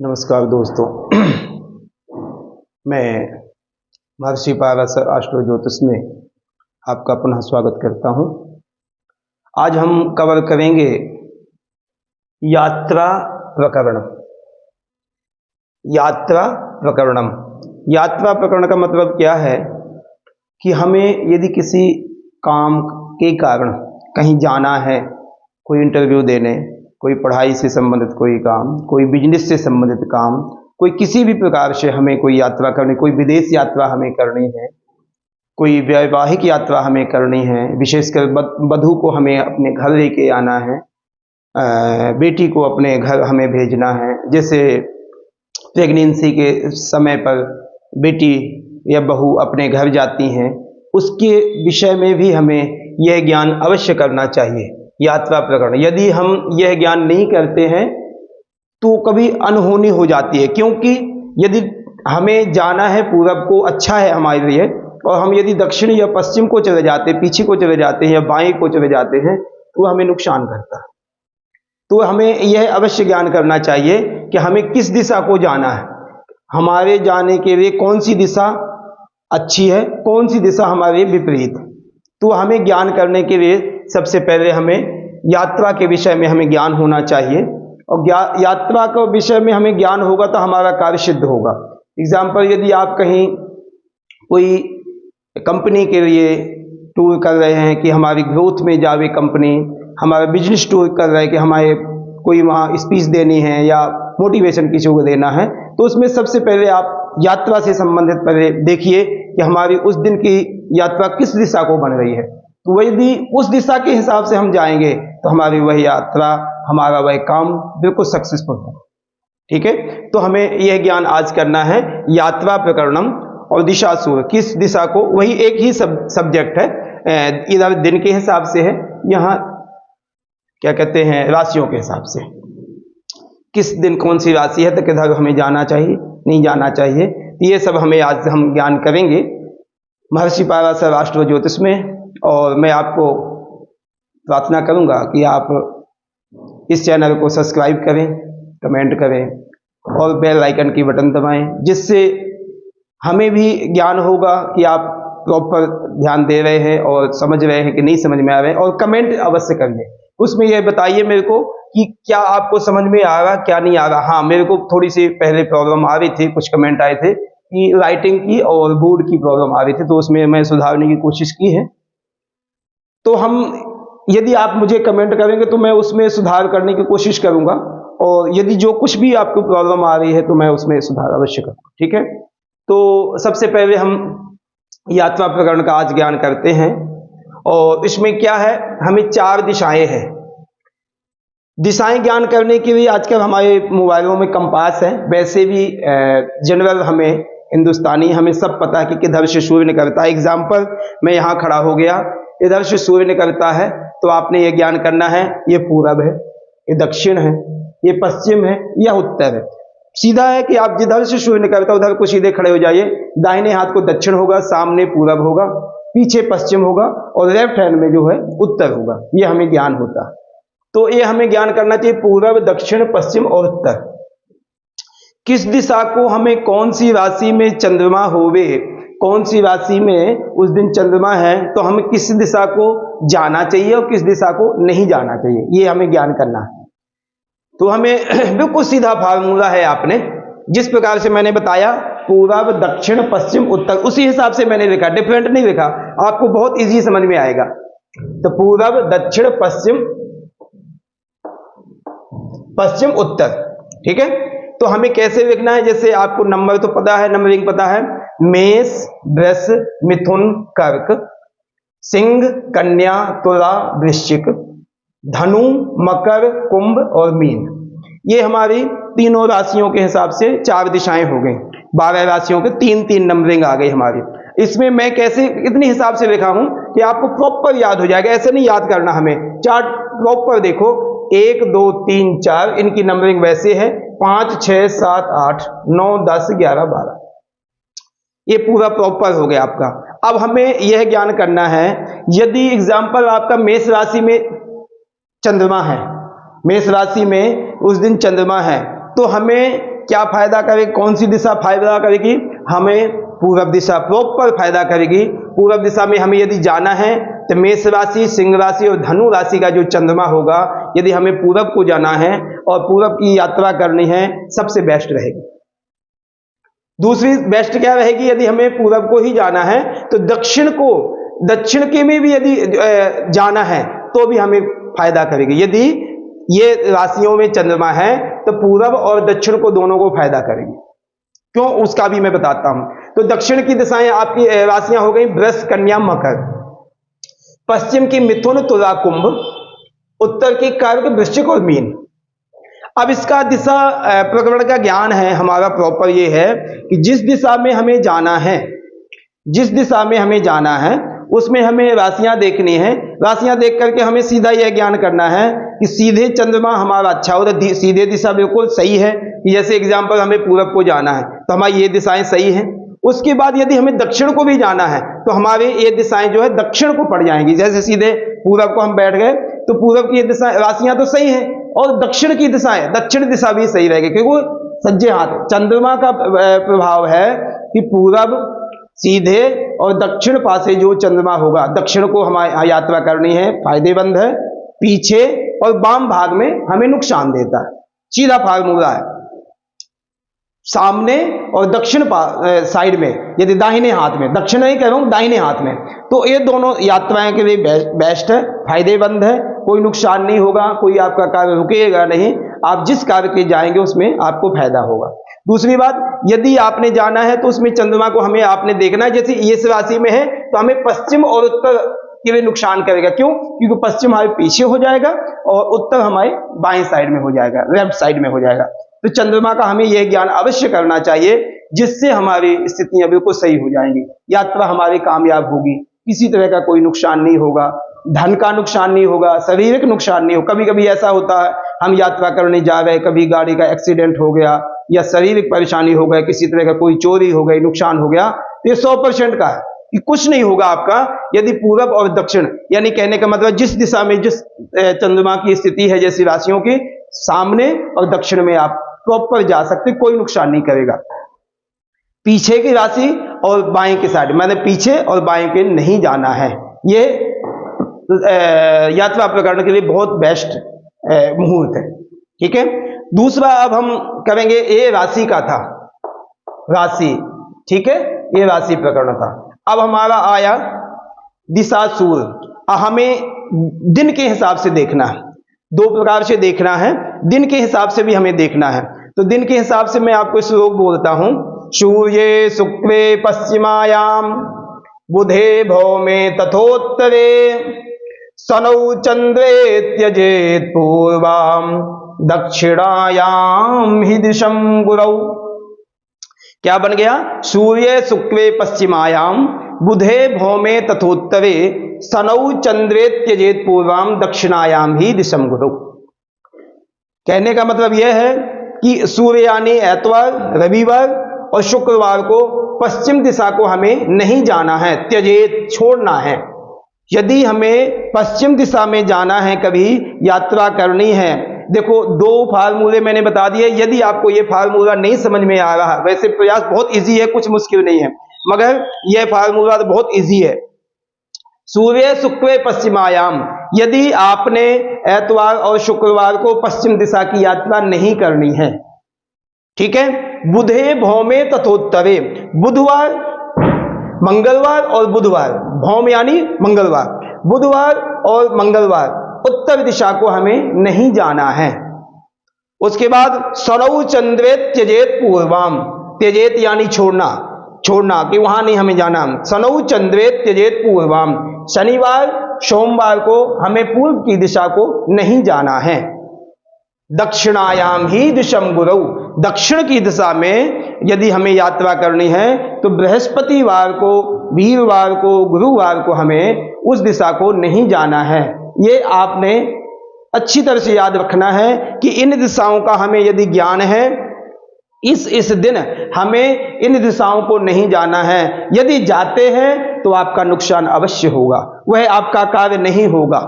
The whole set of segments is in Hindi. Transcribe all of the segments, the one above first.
नमस्कार दोस्तों। मैं महर्षि पाराशर एस्ट्रो ज्योतिष में आपका पुनः स्वागत करता हूं। आज हम कवर करेंगे यात्रा प्रकरण। यात्रा प्रकरणम। यात्रा प्रकरण का मतलब क्या है कि हमें यदि किसी काम के कारण कहीं जाना है, कोई इंटरव्यू देने, कोई पढ़ाई से संबंधित कोई काम, कोई बिजनेस से संबंधित काम, कोई किसी भी प्रकार से हमें कोई यात्रा करनी, कोई विदेश यात्रा हमें करनी है, कोई वैवाहिक यात्रा हमें करनी है, विशेषकर वधू को हमें अपने घर लेके आना है, बेटी को अपने घर हमें भेजना है। जैसे प्रेगनेंसी के समय पर बेटी या बहू अपने घर जाती हैं, उसके विषय में भी हमें यह ज्ञान अवश्य करना चाहिए। यात्रा प्रकरण यदि हम यह ज्ञान नहीं करते हैं तो कभी अनहोनी हो जाती है, क्योंकि यदि हमें जाना है पूरब को, अच्छा है हमारे लिए, और हम यदि दक्षिण या पश्चिम को चले जाते, पीछे को चले जाते हैं या बाएं को चले जाते हैं तो हमें नुकसान करता है। तो हमें यह अवश्य ज्ञान करना चाहिए कि हमें किस दिशा को जाना है, हमारे जाने के लिए कौन सी दिशा अच्छी है, कौन सी दिशा हमारे विपरीत। तो हमें ज्ञान करने के लिए सबसे पहले हमें यात्रा के विषय में हमें ज्ञान होना चाहिए, और यात्रा के विषय में हमें ज्ञान होगा तो हमारा कार्य सिद्ध होगा। एग्जाम्पल, यदि आप कहीं कोई कंपनी के लिए टूर कर रहे हैं कि हमारी ग्रोथ में जावे कंपनी, हमारा बिजनेस टूर कर रहे हैं कि हमारे कोई वहाँ स्पीच देनी है या मोटिवेशन किसी को देना है, तो उसमें सबसे पहले आप यात्रा से संबंधित पहले देखिए कि हमारी उस दिन की यात्रा किस दिशा को बन रही है। तो यदि उस दिशा के हिसाब से हम जाएंगे तो हमारी वह यात्रा, हमारा वह काम बिल्कुल सक्सेसफुल होगा। ठीक है, तो हमें यह ज्ञान आज करना है, यात्रा प्रकरणम और दिशासूर, किस दिशा को, वही एक ही सब्जेक्ट है, इधर दिन के हिसाब से है, यहाँ क्या कहते हैं राशियों के हिसाब से, किस दिन कौन सी राशि है तो किधर हमें जाना चाहिए, नहीं जाना चाहिए। तो ये सब हमें आज हम ज्ञान करेंगे महर्षि पाराशर एस्ट्रो ज्योतिष में। और मैं आपको प्रार्थना करूंगा कि आप इस चैनल को सब्सक्राइब करें, कमेंट करें और बेल आइकन की बटन दबाएं, जिससे हमें भी ज्ञान होगा कि आप प्रॉपर ध्यान दे रहे हैं और समझ रहे हैं कि नहीं समझ में आ रहे हैं। और कमेंट अवश्य करिए, उसमें यह बताइए मेरे को कि क्या आपको समझ में आ रहा, क्या नहीं आ रहा। हाँ, मेरे को थोड़ी सी पहले प्रॉब्लम आ रही थी, कुछ कमेंट आए थे कि राइटिंग की और बोर्ड की प्रॉब्लम आ रही थी, तो उसमें मैं सुधारने की कोशिश की है। तो हम, यदि आप मुझे कमेंट करेंगे तो मैं उसमें सुधार करने की कोशिश करूंगा, और यदि जो कुछ भी आपको प्रॉब्लम आ रही है तो मैं उसमें सुधार अवश्य करूंगा। ठीक है, तो सबसे पहले हम यात्रा प्रकरण का आज ज्ञान करते हैं। और इसमें क्या है, हमें 4 दिशाएं हैं। दिशाएं ज्ञान करने के लिए आजकल हमारे मोबाइलों में कंपास है, वैसे भी जनरल हमें हिंदुस्तानी हमें सब पता है कि किधर से सूर्य निकलता है। एग्जाम्पल, मैं यहाँ खड़ा हो गया, इधर से सूर्य निकलता है, तो आपने ये ज्ञान करना है, ये पूरब है, ये दक्षिण है, ये पश्चिम है, यह उत्तर है। सीधा है कि आप जिधर से सूर्य निकलता है उधर को सीधे खड़े हो जाइए। दाहिने हाथ को दक्षिण होगा, सामने पूरब होगा, पीछे पश्चिम होगा, और लेफ्ट हैंड में जो है उत्तर होगा। ये हमें ज्ञान होता है। तो ये हमें ज्ञान करना चाहिए, पूरब, दक्षिण, पश्चिम और उत्तर। किस दिशा को हमें, कौन सी राशि में चंद्रमा होवे, कौन सी राशि में उस दिन चंद्रमा है, तो हमें किस दिशा को जाना चाहिए और किस दिशा को नहीं जाना चाहिए, ये हमें ज्ञान करना है। तो हमें बिल्कुल सीधा फार्मूला है, आपने जिस प्रकार से मैंने बताया, पूरब, दक्षिण, पश्चिम, उत्तर, उसी हिसाब से मैंने लिखा, डिफरेंट नहीं लिखा, आपको बहुत इजी समझ में आएगा। तो पूरब, दक्षिण, पश्चिम, पश्चिम, उत्तर। ठीक है, तो हमें कैसे लिखना है, जैसे आपको नंबर तो पता है, नंबरिंग पता है, मेष, वृष, मिथुन, कर्क, सिंह, कन्या, तुला, वृश्चिक, धनु, मकर, कुंभ और मीन। ये हमारी तीनों राशियों के हिसाब से 4 दिशाएं हो गई। 12 राशियों के 3-3 नंबरिंग आ गई हमारी। इसमें मैं कैसे इतने हिसाब से लिखा हूं कि आपको प्रॉपर याद हो जाएगा, ऐसे नहीं याद करना हमें। चार्ट प्रॉपर देखो, 1 2 3 4 इनकी नंबरिंग वैसे है, 5 6 7 8 9 10 11 12, ये पूरा प्रॉपर हो गया आपका। अब हमें यह ज्ञान करना है, यदि एग्जाम्पल आपका मेष राशि में चंद्रमा है, मेष राशि में उस दिन चंद्रमा है, तो हमें क्या फायदा करेगी, कौन सी दिशा फायदा करेगी, हमें पूरब दिशा प्रॉपर फायदा करेगी। पूरब दिशा में हमें यदि जाना है तो मेष राशि, सिंह राशि और धनु राशि का जो चंद्रमा होगा, यदि हमें पूरब को जाना है और पूरब की यात्रा करनी है, सबसे बेस्ट रहेगी। दूसरी बेस्ट क्या रहेगी, यदि हमें पूरब को ही जाना है तो दक्षिण के में भी यदि जाना है तो भी हमें फायदा करेगी। यदि ये राशियों में चंद्रमा है तो पूरब और दक्षिण को दोनों को फायदा करेगी। क्यों, उसका भी मैं बताता हूं। तो दक्षिण की दिशाएं आपकी राशियां हो गई वृष, कन्या, मकर। पश्चिम की मिथुन, तुला, कुंभ। उत्तर की कर्क, वृश्चिक और मीन। अब इसका दिशा प्रकरण का ज्ञान है हमारा प्रॉपर ये है कि जिस दिशा में हमें जाना है उसमें हमें राशियां देखनी है। राशियां देख करके हमें सीधा यह ज्ञान करना है कि सीधे चंद्रमा हमारा अच्छा हो, तो सीधे दिशा बिल्कुल सही है कि जैसे एग्जांपल हमें पूरब को जाना है तो हमारी ये दिशाएं सही हैं। उसके बाद यदि हमें दक्षिण को भी जाना है तो हमारे ये दिशाएं जो है दक्षिण को पड़ जाएंगी। जैसे सीधे पूरब को हम बैठ गए तो पूरब की ये दिशा राशियां तो सही हैं और दक्षिण की दिशाएं, दक्षिण दिशा भी सही रहेगी, क्योंकि सज्जे हाथ चंद्रमा का प्रभाव है कि पूरब, सीधे और दक्षिण पासे जो चंद्रमा होगा, दक्षिण को हमारी यात्रा करनी है फायदेमंद है, पीछे और वाम भाग में हमें नुकसान देता है। सीधा फार्मूला है। सामने और दक्षिण साइड में, यदि दाहिने हाथ में, दक्षिण नहीं कह रहा हूं, दाहिने हाथ में, तो ये दोनों यात्राएं के लिए बेस्ट है, फायदेमंद है, कोई नुकसान नहीं होगा, कोई आपका कार्य रुकेगा नहीं, आप जिस कार्य के जाएंगे उसमें आपको फायदा होगा। दूसरी बात, यदि आपने जाना है तो उसमें चंद्रमा को हमें आपने देखना है। जैसे इस राशि में है तो हमें पश्चिम और उत्तर के लिए नुकसान करेगा। क्यों, क्योंकि पश्चिम हमारे पीछे हो जाएगा और उत्तर हमारे बाएं साइड में हो जाएगा, लेफ्ट साइड में हो जाएगा। तो चंद्रमा का हमें यह ज्ञान अवश्य करना चाहिए, जिससे हमारी स्थितियां बिल्कुल सही हो जाएंगी, यात्रा हमारी कामयाब होगी, किसी तरह का कोई नुकसान नहीं होगा, धन का नुकसान नहीं होगा, शारीरिक नुकसान नहीं होगा। कभी कभी ऐसा होता है हम यात्रा करने जा रहे, कभी गाड़ी का एक्सीडेंट हो गया या शारीरिक परेशानी हो गई, किसी तरह का कोई चोरी हो गई, नुकसान हो गया, तो ये 100% का है कि कुछ नहीं होगा आपका यदि पूरब और दक्षिण, यानी कहने का मतलब जिस दिशा में जिस चंद्रमा की स्थिति है, जैसी राशियों की, सामने और दक्षिण में आप प्रॉपर जा सकते, कोई नुकसान नहीं करेगा। पीछे की राशि और बाएं की साइड, मतलब पीछे और बाएं के नहीं जाना है। ये यात्रा प्रकरण के लिए बहुत बेस्ट मुहूर्त है। ठीक है, दूसरा अब हम करेंगे, ये राशि का था, राशि, ठीक है, ये राशि प्रकरण था। अब हमारा आया दिशाशूल। हमें दिन के हिसाब से देखना है, दो प्रकार से देखना है, दिन के हिसाब से भी हमें देखना है। तो दिन के हिसाब से मैं आपको श्लोक बोलता हूं, सूर्ये शुक्ले पश्चिमायाम बुधे भौमे तथोत्तरे सनौ चंद्रे त्यजेत पूर्वाम दक्षिणायाम हि दिशम गुरौ। क्या बन गया, सूर्य शुक्ले पश्चिमायाम बुधे भौमे तथोत्तरे सनौ चंद्रे त्यजेत पूर्वाम दक्षिणायाम ही दिशम गुरौ। कहने का मतलब यह है कि सूर्य यानी एतवार, रविवार और शुक्रवार को पश्चिम दिशा को हमें नहीं जाना है, त्यजेत, छोड़ना है। यदि हमें पश्चिम दिशा में जाना है, कभी यात्रा करनी है, देखो दो फार्मूले मैंने बता दिए। यदि आपको ये फार्मूला नहीं समझ में आ रहा, वैसे प्रयास बहुत इजी है, कुछ मुश्किल नहीं है, मगर यह फार्मूला तो बहुत इजी है। सूर्य शुक्र पश्चिमायाम, यदि आपने एतवार और शुक्रवार को पश्चिम दिशा की यात्रा नहीं करनी है, ठीक है, बुधे भौमे तथोत्तरे, बुधवार, मंगलवार और बुधवार, भौम यानी मंगलवार, बुधवार और मंगलवार उत्तर दिशा को हमें नहीं जाना है। उसके बाद सरौ चंद्रे त्यजेत पूर्वाम, त्यजेत यानी छोड़ना, छोड़ना कि वहां नहीं हमें जाना। सनौ चंद्रे त्यजेत पूर्वाम, शनिवार सोमवार को हमें पूर्व की दिशा को नहीं जाना है। दक्षिणायाम ही दिशम गुरौ, दक्षिण की दिशा में यदि हमें यात्रा करनी है तो बृहस्पतिवार को, वीरवार को, गुरुवार को हमें उस दिशा को नहीं जाना है। ये आपने अच्छी तरह से याद रखना है कि इन दिशाओं का हमें यदि ज्ञान है, इस दिन हमें इन दिशाओं को नहीं जाना है। यदि जाते हैं तो आपका नुकसान अवश्य होगा, वह आपका कार्य नहीं होगा,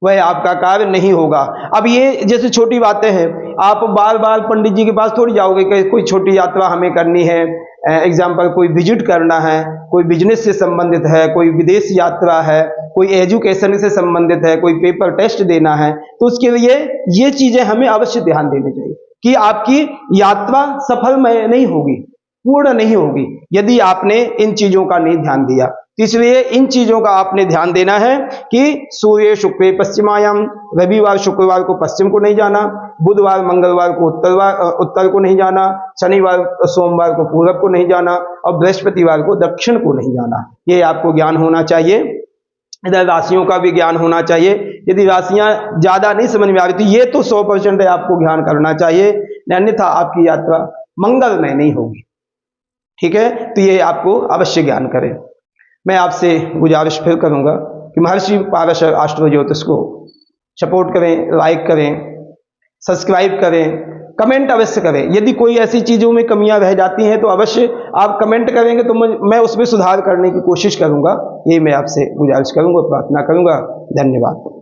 वह आपका कार्य नहीं होगा। अब ये जैसे छोटी बातें हैं, आप बार बार पंडित जी के पास थोड़ी जाओगे कि कोई छोटी यात्रा हमें करनी है, एग्जाम्पल कोई विजिट करना है, कोई बिजनेस से संबंधित है, कोई विदेश यात्रा है, कोई एजुकेशन से संबंधित है, कोई पेपर टेस्ट देना है, तो उसके लिए ये चीजें हमें अवश्य ध्यान देनी चाहिए कि आपकी यात्रा सफल नहीं होगी, पूर्ण नहीं होगी यदि आपने इन चीजों का नहीं ध्यान दिया। तो इसलिए इन चीजों का आपने ध्यान देना है कि सूर्य शुक्र पश्चिमायाम, रविवार शुक्रवार को पश्चिम को नहीं जाना, बुधवार मंगलवार को उत्तर को नहीं जाना, शनिवार सोमवार को पूरब को नहीं जाना और बृहस्पतिवार को दक्षिण को नहीं जाना। ये आपको ज्ञान होना चाहिए। इधर राशियों का भी ज्ञान होना चाहिए। यदि राशियां ज्यादा नहीं समझ में आ रही तो ये तो 100% आपको ज्ञान करना चाहिए, अन्यथा आपकी यात्रा मंगलमय नहीं होगी। ठीक है, तो ये आपको अवश्य ज्ञान करें। मैं आपसे गुजारिश फिर करूंगा कि महर्षि पारशर एस्ट्रो ज्योतिष को सपोर्ट करें, लाइक करें, सब्सक्राइब करें, कमेंट अवश्य करें। यदि कोई ऐसी चीजों में कमियां रह जाती हैं तो अवश्य आप कमेंट करेंगे तो मैं उसमें सुधार करने की कोशिश करूंगा। ये मैं आपसे गुजारिश करूंगा, प्रार्थना करूंगा। धन्यवाद।